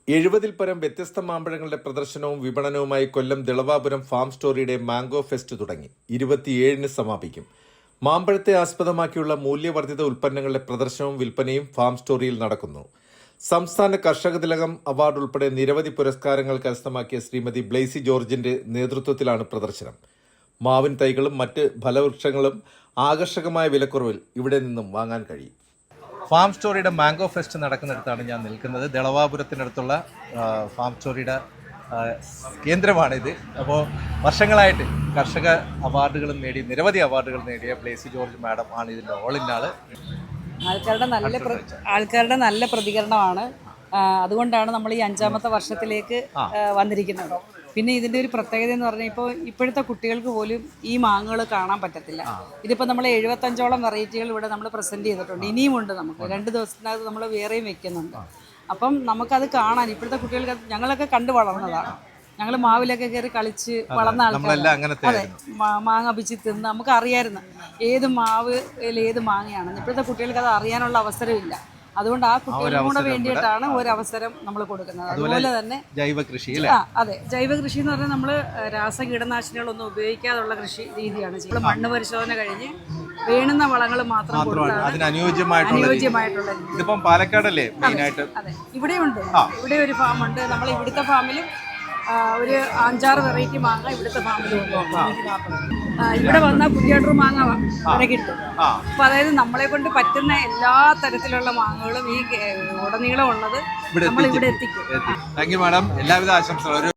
70-ൽ പരം വ്യത്യസ്ത മാമ്പഴങ്ങളുടെ പ്രദർശനവും വിപണനവുമായി കൊല്ലം ദിളവാപുരം ഫാം സ്റ്റോറിയുടെ മാംഗോ ഫെസ്റ്റ് തുടങ്ങി. 27-ന് സമാപിക്കും. മാമ്പഴത്തെ ആസ്പദമാക്കിയുള്ള മൂല്യവർദ്ധിത ഉൽപ്പന്നങ്ങളുടെ പ്രദർശനവും വിൽപ്പനയും ഫാം സ്റ്റോറിയിൽ നടക്കുന്നു. സംസ്ഥാന കർഷക തിലകം അവാർഡ് ഉൾപ്പെടെ നിരവധി പുരസ്കാരങ്ങൾ കരസ്ഥമാക്കിയ ശ്രീമതി ബ്ലെയ്സി ജോർജിന്റെ നേതൃത്വത്തിലാണ് പ്രദർശനം. മാവിൻ തൈകളും മറ്റ് ഫലവൃക്ഷങ്ങളും ആകർഷകമായ വിലക്കുറവിൽ ഇവിടെ നിന്നും വാങ്ങാൻ കഴിയും. ഫാം സ്റ്റോറിയുടെ മാംഗോ ഫെസ്റ്റ് നടക്കുന്നിടത്താണ് ഞാൻ നിൽക്കുന്നത്. ദളവാപുരത്തിനടുത്തുള്ള ഫാം സ്റ്റോറിയുടെ കേന്ദ്രമാണിത്. അപ്പോൾ വർഷങ്ങളായിട്ട് കർഷക അവാർഡുകളും നേടി, നിരവധി അവാർഡുകൾ നേടിയ ബ്ലെയ്സി ജോർജ് മാഡം ആണ് ഇതിൻ്റെ ഓൾ ഇൻ ആള്. ആൾക്കാരുടെ നല്ല പ്രതികരണമാണ്. അതുകൊണ്ടാണ് നമ്മൾ ഈ 5ാമത്തെ വർഷത്തിലേക്ക് വന്നിരിക്കുന്നത്. പിന്നെ ഇതിൻ്റെ ഒരു പ്രത്യേകത എന്ന് പറഞ്ഞാൽ ഇപ്പോഴത്തെ കുട്ടികൾക്ക് പോലും ഈ മാങ്ങകൾ കാണാൻ പറ്റത്തില്ല. ഇതിപ്പോൾ നമ്മൾ 75ഓളം വെറൈറ്റികൾ ഇവിടെ നമ്മൾ പ്രസൻറ്റ് ചെയ്തിട്ടുണ്ട്. ഇനിയുമുണ്ട്. നമുക്ക് 2 ദിവസത്തിനകത്ത് നമ്മൾ വേറെയും വെക്കുന്നുണ്ട്. അപ്പം നമുക്കത് കാണാൻ ഇപ്പോഴത്തെ കുട്ടികൾക്ക്, ഞങ്ങളൊക്കെ കണ്ടു വളർന്നതാണ്. ഞങ്ങൾ മാവിലൊക്കെ കയറി കളിച്ച് വളർന്ന ആൾക്കാരാണ്. അതെ, മാങ്ങ പിച്ചി തിന്ന് നമുക്ക് അറിയാമായിരുന്നു ഏത് മാവിൽ ഏത് മാങ്ങയാണെന്ന്. ഇപ്പോഴത്തെ കുട്ടികൾക്ക് അത് അറിയാനുള്ള അവസരമില്ല. അതുകൊണ്ട് ആ കുട്ടികൾക്കും കൂടെ വേണ്ടിയിട്ടാണ് ഒരു അവസരം നമ്മൾ കൊടുക്കുന്നത്. അതുപോലെ തന്നെ ജൈവ കൃഷി. അതെ, ജൈവ കൃഷി എന്ന് പറഞ്ഞാൽ നമ്മൾ കീടനാശിനികളൊന്നും ഉപയോഗിക്കാതുള്ള കൃഷി രീതിയാണ് ചെയ്യുന്നത്. മണ്ണ് പരിശോധന കഴിഞ്ഞ് വേണുന്ന വളങ്ങൾ മാത്രം അനുയോജ്യമായിട്ടുള്ള. ഇതിപ്പം പാലക്കാടല്ലേ മെയിനായിട്ട്? അതെ, ഇവിടെയുണ്ട്. ഇവിടെ ഒരു ഫാമുണ്ട്. നമ്മൾ ഇവിടുത്തെ ഫാമിലും ഒരു 5-6 വെറൈറ്റി മാങ്ങ ഇവിടുത്തെ ഫാമിലുണ്ട്. ഇവിടെ വന്നാൽ പുതിയാട്ടൂർ മാങ്ങ വരെ കിട്ടും. അപ്പൊ അതായത് നമ്മളെ കൊണ്ട് പറ്റുന്ന എല്ലാ തരത്തിലുള്ള മാങ്ങകളും ഈ ഉടനീളം ഉള്ളത് നമ്മൾ ഇവിടെ എത്തിക്കും. Thank you madam. എല്ലാവിധ ആശംസകളും.